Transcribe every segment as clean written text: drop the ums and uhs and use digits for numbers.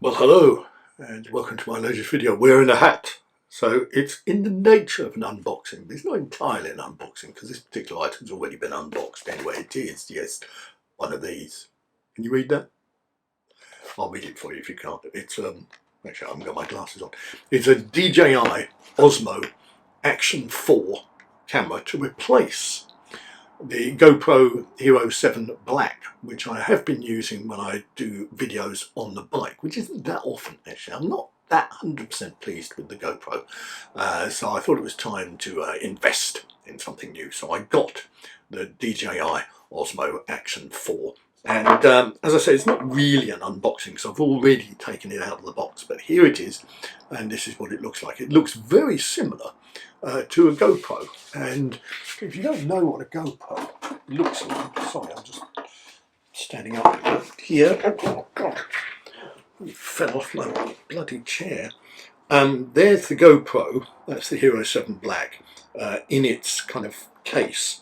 Well, hello and welcome to my latest video. We're in a hat, so it's in the nature of an unboxing, but it's not entirely an unboxing because this particular item's already been unboxed anyway. It is, yes, one of these. Can you read that? I'll read it for you if you can't. It's actually I haven't got my glasses on. It's a DJI Osmo Action 4 camera to replace the GoPro Hero 7 Black, which I have been using when I do videos on the bike, which isn't that often actually. I'm not that 100% pleased with the GoPro, so I thought it was time to invest in something new. So I got the DJI Osmo Action 4. And as I say, it's not really an unboxing because I've already taken it out of the box, but here it is, and this is what it looks like. It looks very similar to a GoPro, and if you don't know what a GoPro looks like, sorry, I'm just standing up here. Oh God, it fell off my bloody chair. There's the GoPro, that's the Hero 7 Black in its kind of case,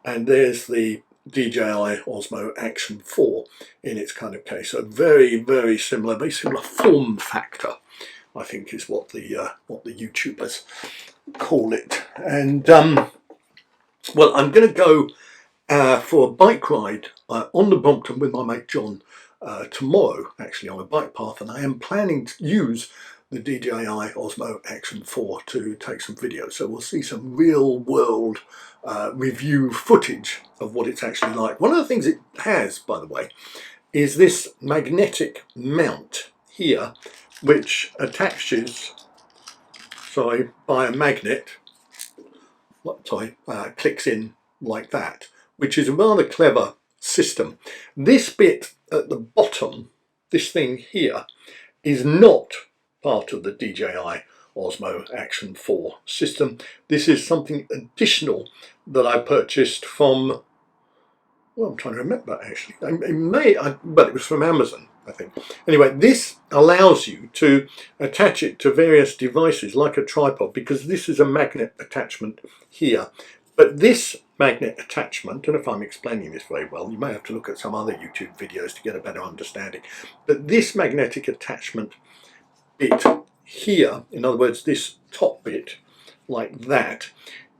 and there's the DJI Osmo Action 4 in its kind of case. So very similar form factor, I think is what the YouTubers call it. And well, I'm going to go for a bike ride on the Brompton with my mate John tomorrow, actually on a bike path, and I am planning to use the DJI Osmo Action 4 to take some videos. So we'll see some real world review footage of what it's actually like. One of the things it has, by the way, is this magnetic mount here, which attaches, by a magnet, clicks in like that, which is a rather clever system. This bit at the bottom, this thing here, is not part of the DJI Osmo Action 4 system. This is something additional that I purchased from, well, I'm trying to remember actually. But it was from Amazon, I think. Anyway, this allows you to attach it to various devices like a tripod, because this is a magnet attachment here. But this magnet attachment, and if I'm explaining this very well, you may have to look at some other YouTube videos to get a better understanding. But this magnetic attachment bit here, in other words this top bit like that,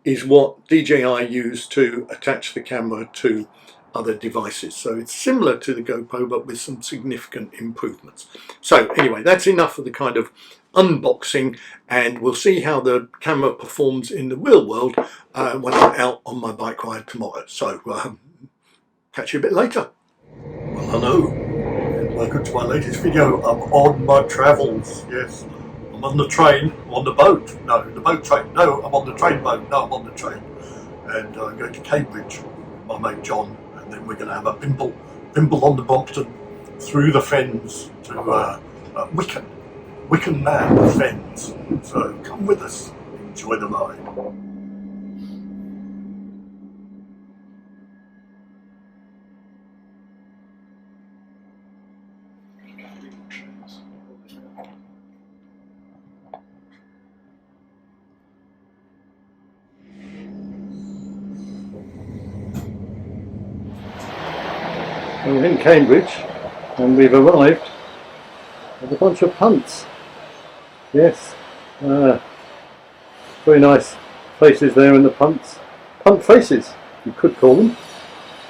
is what DJI use to attach the camera to other devices. So it's similar to the GoPro but with some significant improvements. So anyway, that's enough of the kind of unboxing, and we'll see how the camera performs in the real world when I'm out on my bike ride tomorrow. So catch you a bit later. Well, hello and welcome to my latest video. I'm on my travels. Yes, I'm on the train, I'm on the boat. No, the boat train. No, I'm on the train boat. No, I'm on the train. And I'm going to Cambridge with my mate John, and then we're going to have a bimble on the Brompton through the fens to Wickham Man, the fens. So come with us, enjoy the ride. We're in Cambridge and we've arrived with a bunch of punts. Yes, very nice faces there in the punts. Punt faces, you could call them.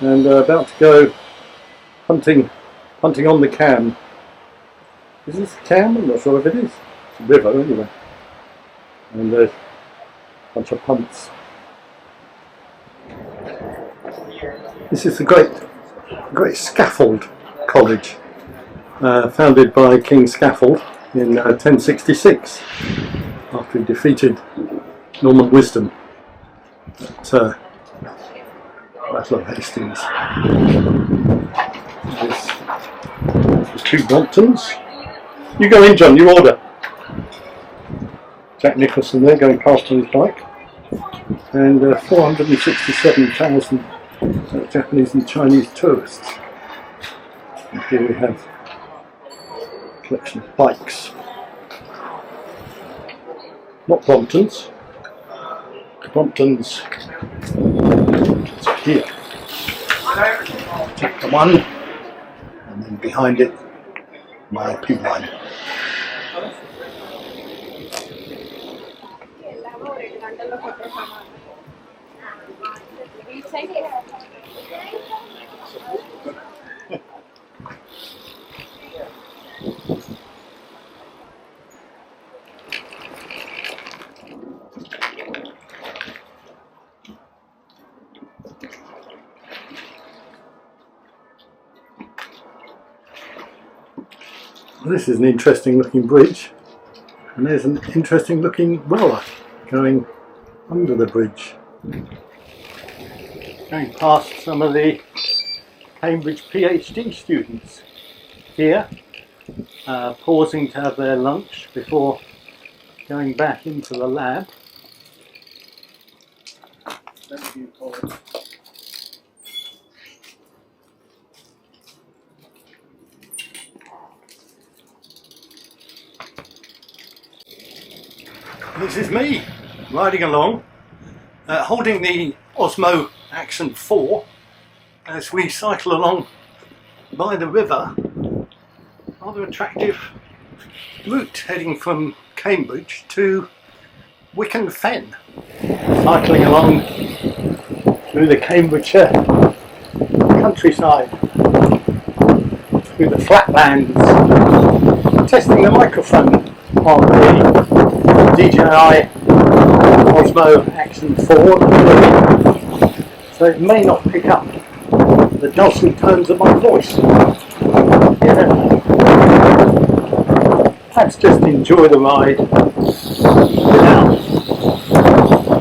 And about to go hunting on the Cam. Is this the Cam? I'm not sure if it is. It's a river anyway. And there's a bunch of punts. This is the great Scaffold College, founded by King Scaffold in 1066 after he defeated Norman Wisdom at Battle of Hastings. This is 2 Bromptons. You go in, John, you order. Jack Nicholson there going past on his bike, and 467,000 Japanese and Chinese tourists. And here we have a collection of bikes. Not Bromptons. Bromptons are here. Chapter 1, and then behind it my P1. Well, this is an interesting looking bridge, and there's an interesting looking rower going under the bridge, going past some of the Cambridge PhD students here, pausing to have their lunch before going back into the lab. Thank you, Paul. This is me riding along, holding the Osmo Action 4 as we cycle along by the river. Rather attractive route heading from Cambridge to Wicken Fen. Cycling along through the Cambridgeshire countryside, through the flatlands, testing the microphone on the DJI Osmo Action 4, so it may not pick up the dulcet tones of my voice. Perhaps just enjoy the ride without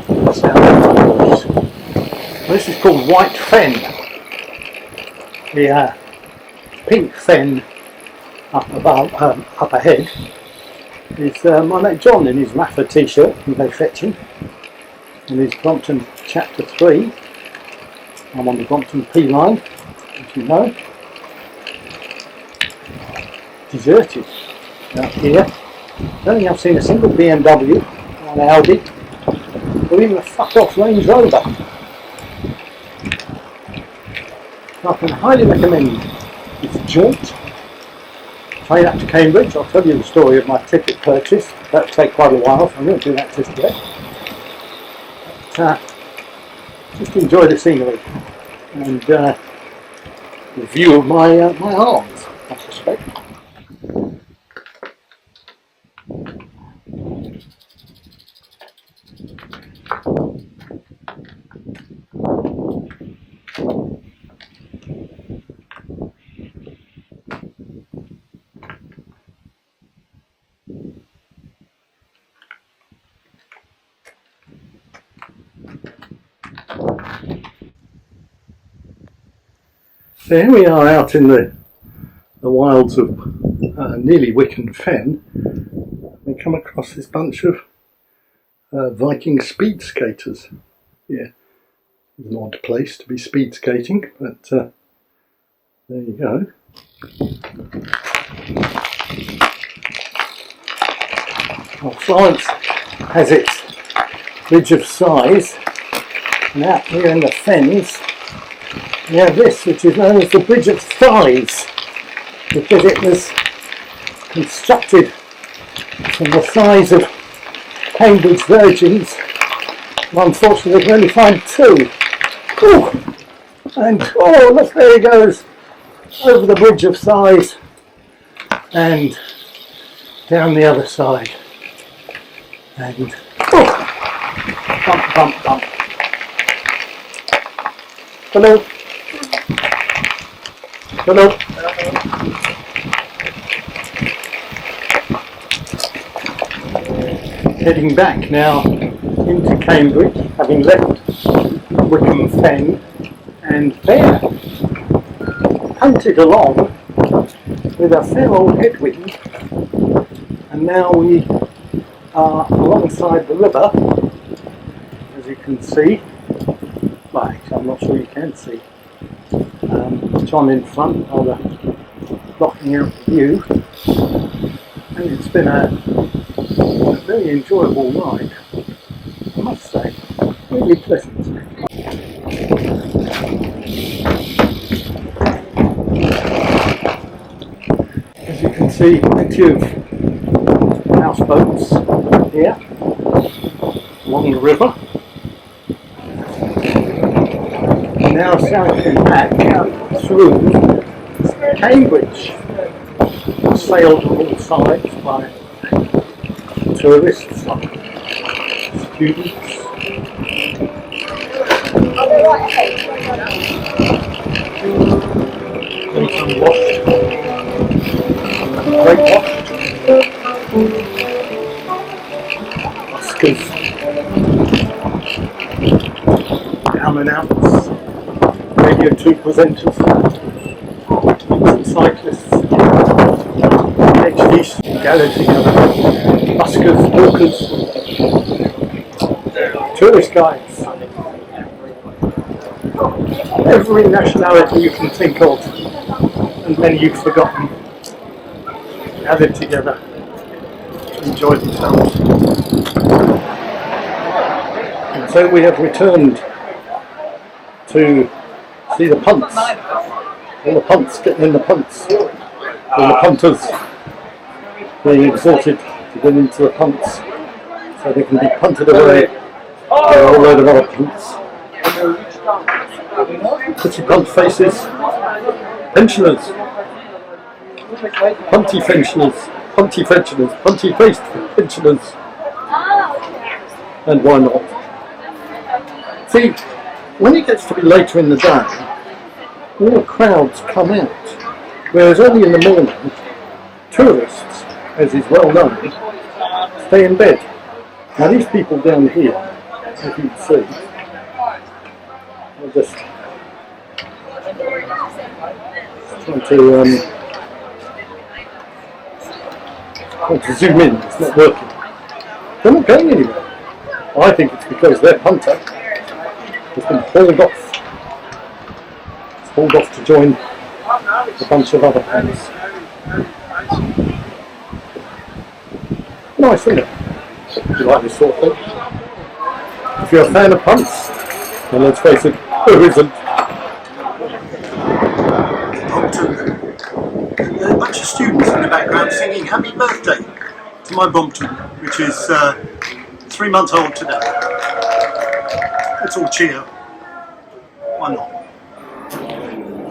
the sound of my voice. This is called White Fen. The pink fen up ahead is my mate John in his Rafa t-shirt from Go Fetching, in his Brompton Chapter 3. I'm on the Brompton P line, as you know. Deserted out here. I don't think I've seen a single BMW or an Audi, or even a fuck-off Range Rover. I can highly recommend this jaunt. Train up to Cambridge. I'll tell you the story of my ticket purchase. That'll take quite a while, so I'm going to do that just yet. But, just enjoy the scenery and the view of my arms, I suspect. So here we are out in the wilds of nearly Wicken Fen. We come across this bunch of Viking speed skaters. Yeah, it's an odd place to be speed skating, but there you go. Well, Florence has its Bridge of Sighs, and out here in the fens we have this, which is known as the Bridge of Thighs, because it was constructed from the thighs of Cambridge virgins. And unfortunately, we can only find two. Ooh. And oh, look, there he goes over the Bridge of Thighs and down the other side. And oh, bump, bump, bump. Hello. Hello. Heading back now into Cambridge, having left Wicken Fen, and there, punted along with a fair old headwind, and now we are alongside the river, as you can see. Well, actually, I'm not sure you can see. John in front, rather blocking out the view, and it's been a very enjoyable ride, I must say, really pleasant. As you can see plenty of houseboats here along the river. Now sailing back through Cambridge, sailed on all sides by tourists, students. Unwashed, great washed, buskers, down and outs, Radio 2 presenters, cyclists, HDs, gathered together, buskers, walkers, tourist guides, every nationality you can think of, and many you've forgotten, gathered together to enjoy themselves. And so we have returned to see the punts. All the punts getting in the punts. All the punters being exhorted to get into the punts so they can be punted away by a whole load of other punts. Pretty punt faces, pensioners, punty pensioners, punty pensioners, punty faced pensioners, and why not? See, when it gets to be later in the day, all the crowds come out, whereas early in the morning, tourists, as is well known, stay in bed. Now these people down here, as you can see, are just trying to zoom in. It's not working. They're not going anywhere. I think it's because their punter has been hauled off. It's hauled off to join a bunch of other punts. Nice, isn't it? You like this sort of thing? If you're a fan of punts, then let's face it, who isn't? Brompton. A bunch of students in the background singing happy birthday to my Brompton, which is 3 months old today. Let's all cheer. Why not?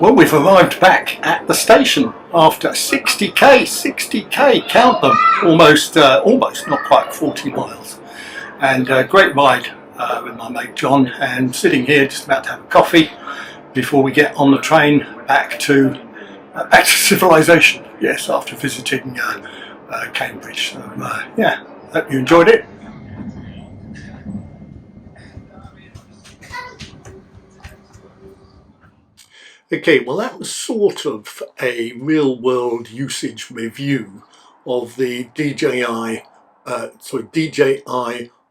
Well, we've arrived back at the station after 60k, count them, almost, not quite 40 miles. And great ride with my mate John, and sitting here just about to have a coffee before we get on the train back to civilization. Yes, after visiting Cambridge. So yeah, hope you enjoyed it. Okay, well that was sort of a real-world usage review of the DJI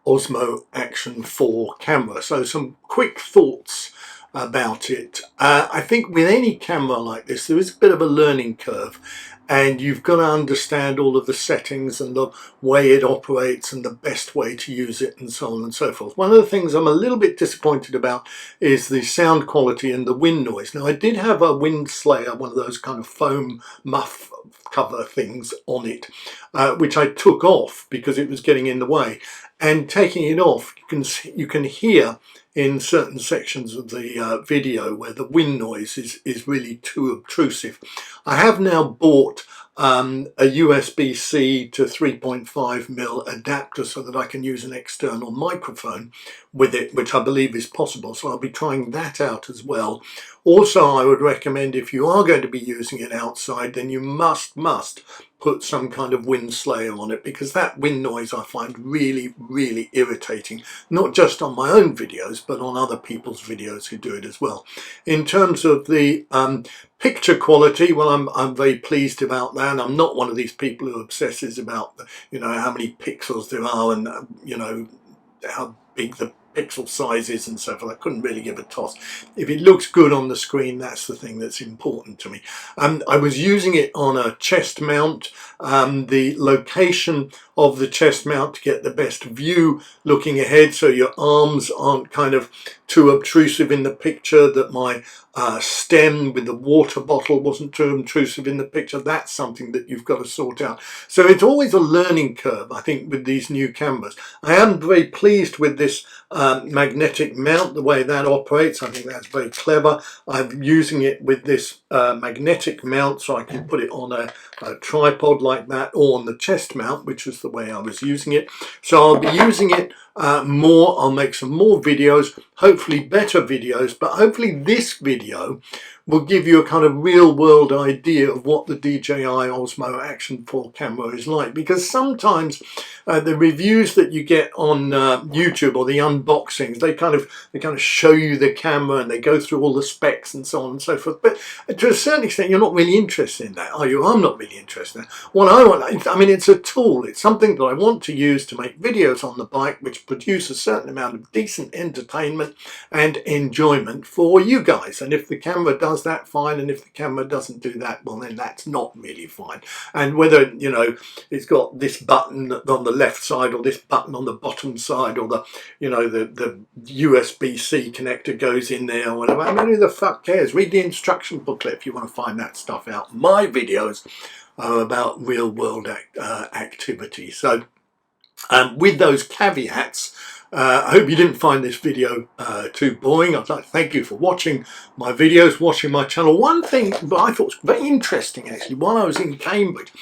Osmo Action 4 camera. So some quick thoughts about it. I think with any camera like this, there is a bit of a learning curve, and you've got to understand all of the settings and the way it operates and the best way to use it and so on and so forth. One of the things I'm a little bit disappointed about is the sound quality and the wind noise. Now I did have a wind slayer, one of those kind of foam muff cover things on it, which I took off because it was getting in the way. And taking it off, you can hear in certain sections of the video where the wind noise is really too obtrusive. I have now bought a USB-C to 3.5mm adapter so that I can use an external microphone with it, which I believe is possible. So I'll be trying that out as well. Also, I would recommend, if you are going to be using it outside, then you must put some kind of wind slayer on it, because that wind noise I find really irritating, not just on my own videos but on other people's videos who do it as well. In terms of the picture quality, well, I'm very pleased about that. I'm not one of these people who obsesses about how many pixels there are and how big the pixel sizes and so forth. I couldn't really give a toss. If it looks good on the screen, that's the thing that's important to me. I was using it on a chest mount. The location of the chest mount to get the best view looking ahead, so your arms aren't kind of too obtrusive in the picture, that my stem with the water bottle wasn't too intrusive in the picture. That's something that you've got to sort out. So it's always a learning curve, I think, with these new cameras. I am very pleased with this magnetic mount, the way that operates. I think that's very clever. I'm using it with this magnetic mount, so I can put it on a tripod like that, or on the chest mount, which is the way I was using it. So I'll be using it more. I'll make some more videos, hopefully better videos, but hopefully this video will give you a kind of real world idea of what the DJI Osmo Action 4 camera is like, because sometimes the reviews that you get on YouTube, or the unboxings, they kind of show you the camera and they go through all the specs and so on and so forth, but to a certain extent you're not really interested in that, are you? I'm not really interested in that. What I want, I mean, it's a tool, it's something that I want to use to make videos on the bike which produce a certain amount of decent entertainment and enjoyment for you guys. And if the camera does that, fine, and if the camera doesn't do that, well, then that's not really fine. And whether, you know, it's got this button on the left side or this button on the bottom side, or the, you know, the USB-C connector goes in there or whatever, I mean, who the fuck cares? Read the instruction booklet if you want to find that stuff out. My videos are about real world activity. So with those caveats, I hope you didn't find this video too boring. I'd like to thank you for watching my videos, watching my channel. One thing that I thought was very interesting, actually, while I was in Cambridge,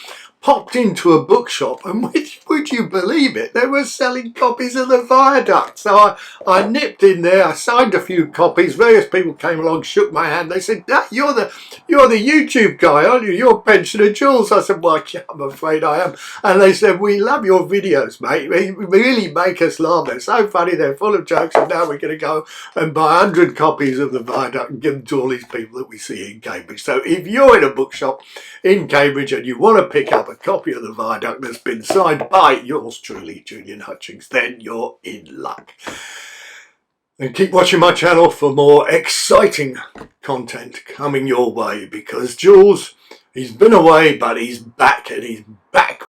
popped into a bookshop, and would you believe it, they were selling copies of The Viaduct. So I nipped in there, I signed a few copies, various people came along, shook my hand, they said, you're the YouTube guy, aren't you? You're Pensioner Jules. I said, well, yeah, I'm afraid I am. And they said, we love your videos, mate, they really make us laugh, they're so funny, they're full of jokes, and now we're going to go and buy 100 copies of The Viaduct and give them to all these people that we see in Cambridge. So if you're in a bookshop in Cambridge and you want to pick up a copy of The Viaduct that's been signed by yours truly, Julian Hutchings, then you're in luck. And keep watching my channel for more exciting content coming your way, because Jules, he's been away, but he's back, and he's back